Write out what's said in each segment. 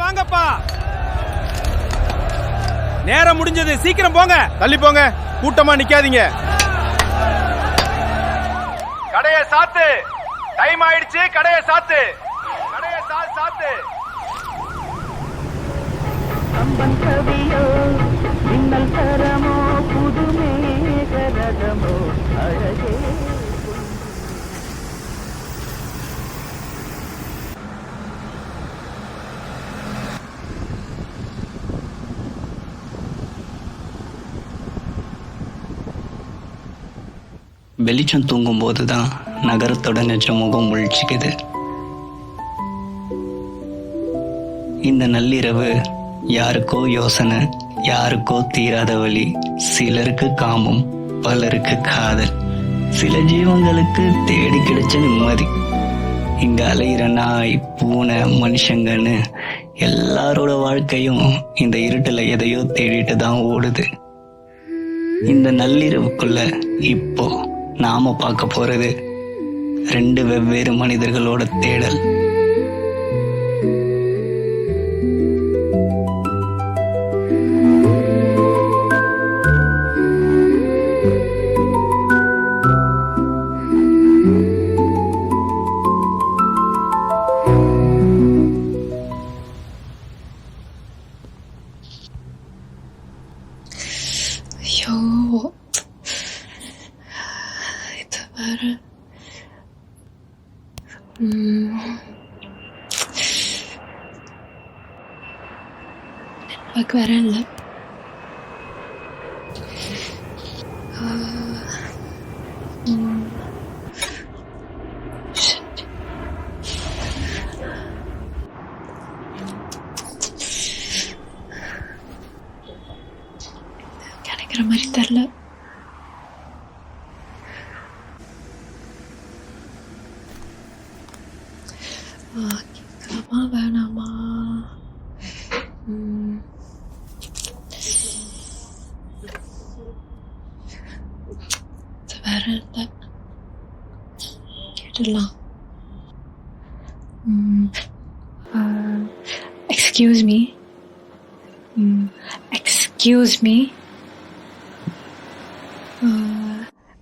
வாங்கப்பா. நேரம் முடிஞ்சது, சீக்கிரம் போங்க. தள்ளி போங்க, கூட்டமா நிக்காதீங்க. கடைய சாத்து, டைம் ஆயிடுச்சு. கடைய சாத்து, கடைய சாத்து. அம்பன் கவியோ மின்னல் கரமோ புதுமே கரகமோ அழகே. வெளிச்சம் தூங்கும் போதுதான் நகரத்தோட நிஜ முகம் முழிச்சுக்குது. இந்த நள்ளிரவு யாருக்கோ யோசனை, யாருக்கோ தீராத வலி. சிலருக்கு காமம், பலருக்கு காதல், சில ஜீவங்களுக்கு தேடி கிடைச்ச நிம்மதி. இங்க அலையிற நாய், பூனை, மனுஷங்கன்னு எல்லாரோட வாழ்க்கையும் இந்த இருட்டுல எதையோ தேடிட்டு தான் ஓடுது. இந்த நள்ளிரவுக்குள்ள இப்போ நாம பார்க்க போறது 2 வெவ்வேறு மனிதர்களோட தேடல். ஐயோ, இது வேற. நெட்வொர்க் வேற இல்லை. கிடைக்கிற மாதிரி தெரில. கேட்கலாமா வேணாமா? இது வேற இல்லை, கேட்டுடலாம். எக்ஸ்கியூஸ் மீ, எக்ஸ்கியூஸ் மீ,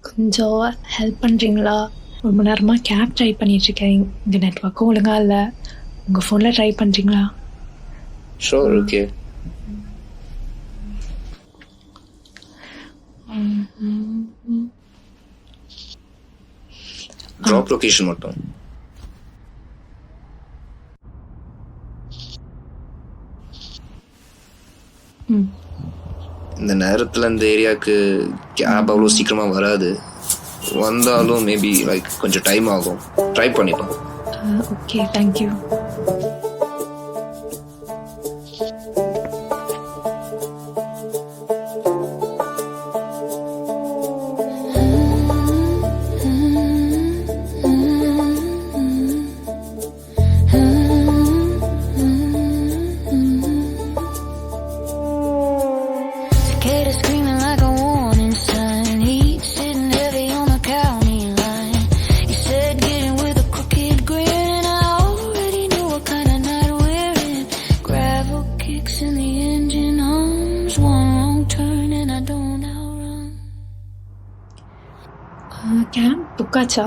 கொஞ்சம் ஹெல்ப் பண்ணுறீங்களா? ரொம்ப நேரமாக கேப் ட்ரை பண்ணிகிட்ருக்கேன். இந்த நெட்வொர்க்கும் ஒழுங்கா இல்லை. உங்கள் ஃபோனில் ட்ரை பண்ணுறீங்களா? Sure, okay. ட்ராப் லொகேஷன் மட்டும். இந்த நேரத்தில் இந்த ஏரியாவுக்கு கேப் அவ்வளோ சீக்கிரமாக வராது. வந்தாலும் மேபி லைக் கொஞ்சம் டைம் ஆகும். ட்ரை பண்ணிப்போம். Okay, thank you. கேம்ப் புக்காச்சா?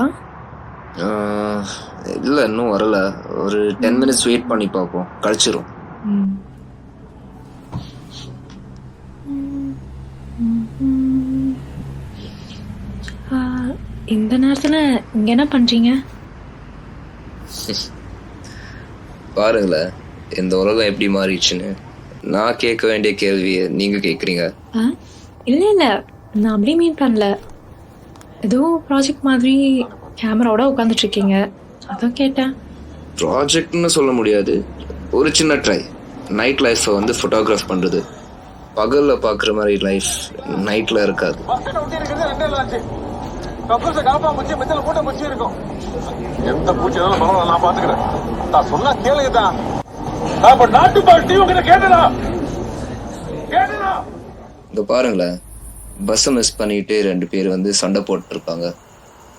இல்லை, இன்னும் வரல. ஒரு 10 minutes வெயிட் பண்ணி பார்ப்போம், கழிச்சிரும். இந்த நேரத்தில் இங்கே என்ன பண்ணுறீங்க? பாருங்களேன் இந்த உலகம் எப்படி மாறிடுச்சுன்னு. நான் கேட்க வேண்டிய கேள்வியை நீங்க கேட்குறீங்க. இல்லை இல்லை, நான் அப்படியே மீன் பண்ணல. ஏதோ ப்ராஜெக்ட் மாதிரி கேமராவோட உட்காந்துட்டு இருக்கீங்க, அதான் கேட்டேன். ப்ராஜெக்ட்னு சொல்ல முடியாது, ஒரு சின்ன ட்ரை. நைட் லைஃப்பை வந்து ஃபோட்டோகிராஃப் பண்ணுறது. பகலில் பார்க்குற மாதிரி லைஃப் நைட்டில் இருக்காது. எந்த பூச்சி நான் பாத்துக்கிறேன். நான் சொன்னா கேளுங்கதான். இங்க பாருங்களேன், பஸ்ஸை மிஸ் பண்ணிட்டு 2 பேர் வந்து சண்டை போட்டு இருக்காங்க.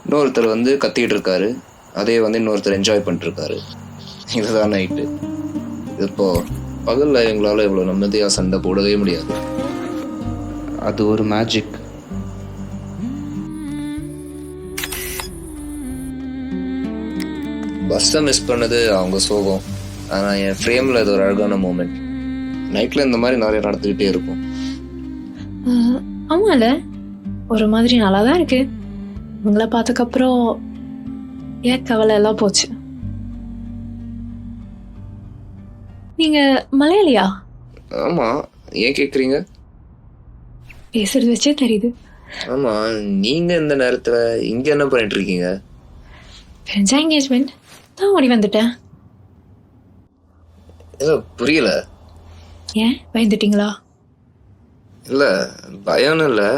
இன்னொருத்தர் வந்து கத்திட்டு இருக்காரு, அதே வந்து இன்னொருத்தர் என்ஜாய் பண்ணிட்டு இருக்காரு. இதுதான் நைட்டு. இப்போ பகலில் எங்களால் இவ்வளோ நிம்மதியாக சண்டை போடவே முடியாது. அது ஒரு மேஜிக். பஸ்ஸை மிஸ் பண்ணது அவங்க சோகம். ஆனால் என் ஃப்ரேமில் அது ஒரு அழகான மூமெண்ட். நைட்டில் இந்த மாதிரி நிறைய நடந்துக்கிட்டே இருக்கும். ஆமால, ஒரு மாதிரி நல்லா தான் இருக்கு. உங்களை பார்த்ததுக்கப்புறம் ஏன் கவலை எல்லாம் போச்சு. நீங்க மலையாளியா? ஆமாம், ஏன் கேட்குறீங்க? பேசுறது வச்சே தெரியுது. ஆமாம், நீங்கள் இந்த நேரத்தில் இங்கே என்ன பண்ணிட்டு இருக்கீங்க? ஃப்ரெண்ட்ஸா என்கேஜ்மெண்ட் தான் ஓடி வந்துட்டேன். இல்லை, புரியல. ஏன் பயந்துட்டீங்களா? இல்லை, பயம்னு இல்லை,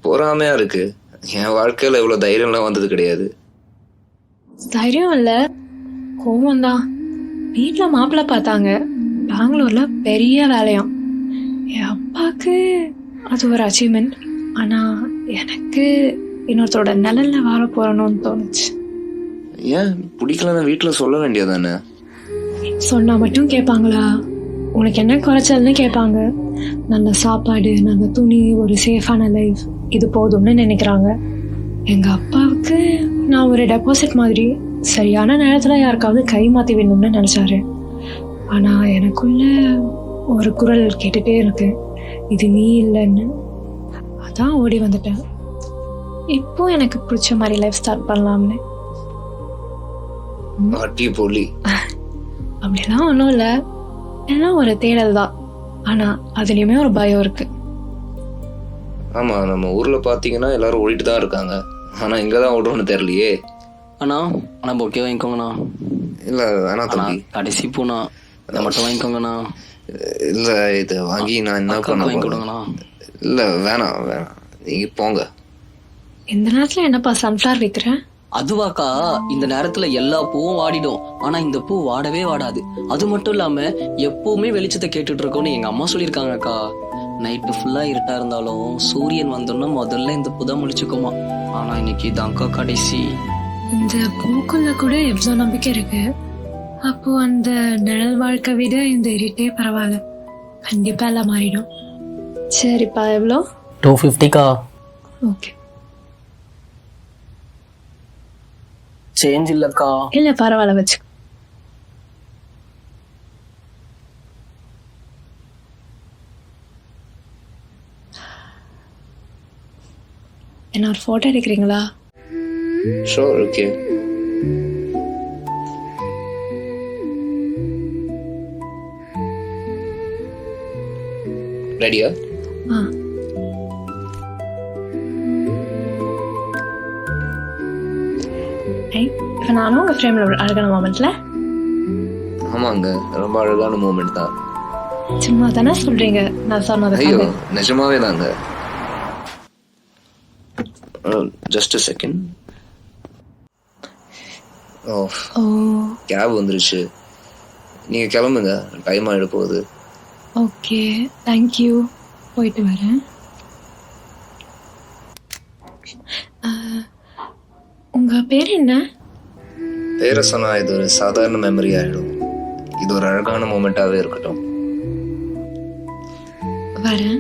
பொறாமையாக இருக்கு. என் வாழ்க்கையில் இவ்வளோ தைரியம்லாம் வந்தது கிடையாது. தைரியம் இல்ல, கோவம் தான். வீட்டில் மாப்பிள்ளை பார்த்தாங்க, பெங்களூர்ல பெரிய வேலையாம். என் அப்பாவுக்கு அது ஒரு அச்சீவ்மெண்ட். ஆனா எனக்கு இன்னொருத்தரோட நிழல்ல வாழ போறணும்னு தோணுச்சு. ஏன் பிடிக்கலன்னு வீட்டில் சொல்ல வேண்டியதானே? சொன்னா மட்டும் கேட்பாங்களா? உனக்கு என்ன குறைச்சல்னு கேட்பாங்க. நல்ல சாப்பாடு, நல்ல துணி, ஒரு சேஃபான லைஃப், இது போதும்னு நினைக்கிறாங்க. எங்க அப்பாவுக்கு நான் ஒரு டெபாசிட் மாதிரி, சரியான நேரத்துல யாருக்காவது கை மாத்தி வேணும்னு நினைச்சாரு. ஆனா எனக்குள்ள ஒரு குரல் கேட்டுட்டே இருக்கு, இது நீ இல்லைன்னு. அதான் ஓடி வந்துட்டேன். இப்போ எனக்கு பிடிச்ச மாதிரி லைஃப் ஸ்டார்ட் பண்ணலாம்னு. போலி அப்படிலாம் ஒன்றும் இல்லை, எல்லாம் ஒரு தேடல் தான். ஆனா அதுலயுமே ஒரு பயம் இருக்கு. ஆமா, நம்ம ஊர்ல பாத்தீங்கன்னா எல்லாரும் ஓடிட்டு தான் இருக்காங்க. ஆனா இங்கதான் ஓடுறோம்னு தெரியலையே. அண்ணா அண்ணா பொக்கே வாங்கிக்கோங்கண்ணா. இல்ல வேணாம் தம்பி, கடைசி பூண்ணா இதை மட்டும் வாங்கிக்கோங்கண்ணா. இல்ல இது வாங்கி நான் என்ன பண்ண வாங்கி போறேன்? கொடுங்கண்ணா. இல்ல வேணாம், நீங்க போங்க. இந்த நேரத்துல என்னப்பா சன்ஃபிளவர் வைக்கிறேன்? அதுவாக்கா, இந்த நேரத்துல எல்லா பூவும் வாடிடும், ஆனா இந்த பூ வாடவே வாடாது. அது மட்டும் இல்லாம எப்பவுமே வெளிச்சத்தை கேட்டுட்டு இருக்கோம்னு எங்க அம்மா சொல்லியிருக்காங்கக்கா. நைட்டு ஃபுல்லா இருட்டா இருந்தாலும் சூரியன் வந்தோம்னா முதல்ல இந்த பூ தான் முழிச்சுக்குமா. ஆனா இன்னைக்கு இதான்க்கா கடைசி. இந்த பூக்குள்ள கூட எவ்வளோ நம்பிக்கை இருக்கு. அப்போ அந்த நிழல் வாழ்க்கை விட இந்த இருட்டே பரவாயில்ல. கண்டிப்பா எல்லாம் மாறிடும். சரிப்பா, எவ்வளோ? 250க்கா. ஓகே. சேஞ்ச் இல்லக்கா. இல்ல பரவாயில்ல, வச்சு. என்ன ஒரு போட்டோ எடுக்கிறீங்களா? Sure, okay. ரெடியா? ஆ. இப்போ நானும் உங்கள் ஃப்ரேமில் ஒரு அழகான மூமெண்ட்ல. ஆமாங்க, ரொம்ப அழகான மூமெண்ட் தான். சும்மா தானே சொல்றீங்க, நான் சொன்னது. ஐயோ, நிஜமாவே தாங்க. Just a second. ஓ, கேப் வந்துருச்சு. நீங்க கிளம்புங்க, டைம் ஆயிட போகுது. Okay, thank you. போயிட்டு வரேன். உங்க பேர் என்ன? பேரை சொன்னா இது ஒரு சாதாரண மெமரி ஆயிடும். இது ஒரு அழகான மூமெண்டாவே இருக்கட்டும். வரேன்.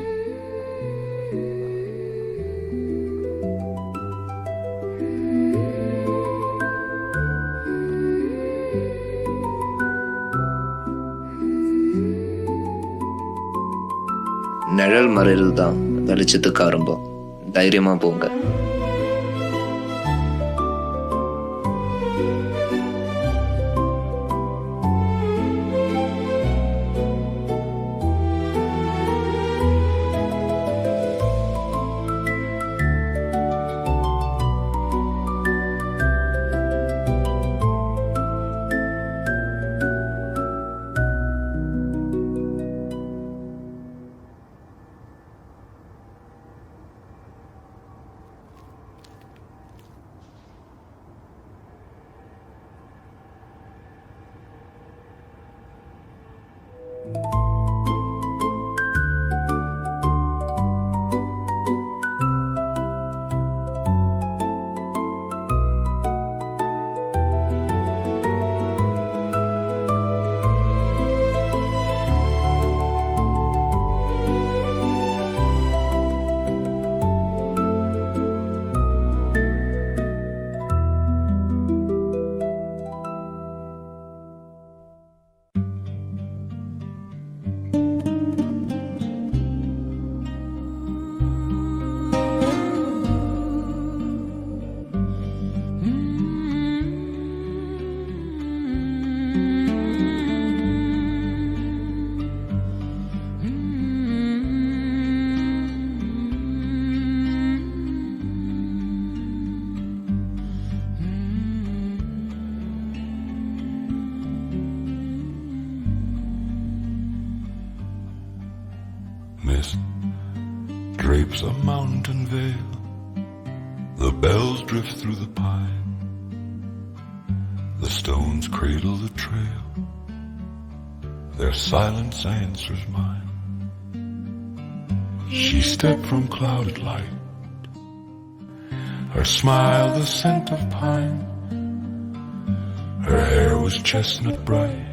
நிழல் மறையில் தான் வெளிச்சத்துக்கு ஆரம்பம். தைரியமா போங்க. skips a mountain vale. The bells drift through the pine. The stones cradle the trail. Their silence answers mine. She stepped from clouded light. Her smile the scent of pine. Her hair was chestnut bright.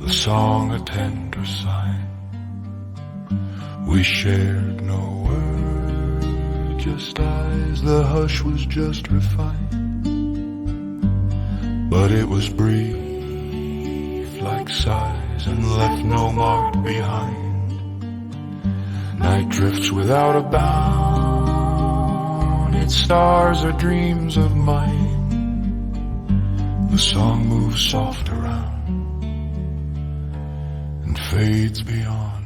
The song a tender sign. We shared no word, just eyes. The hush was just refined, but it was brief like sighs and left no mark behind. Night drifts without a bound. Its stars are dreams of mine. The song moves soft around and fades beyond.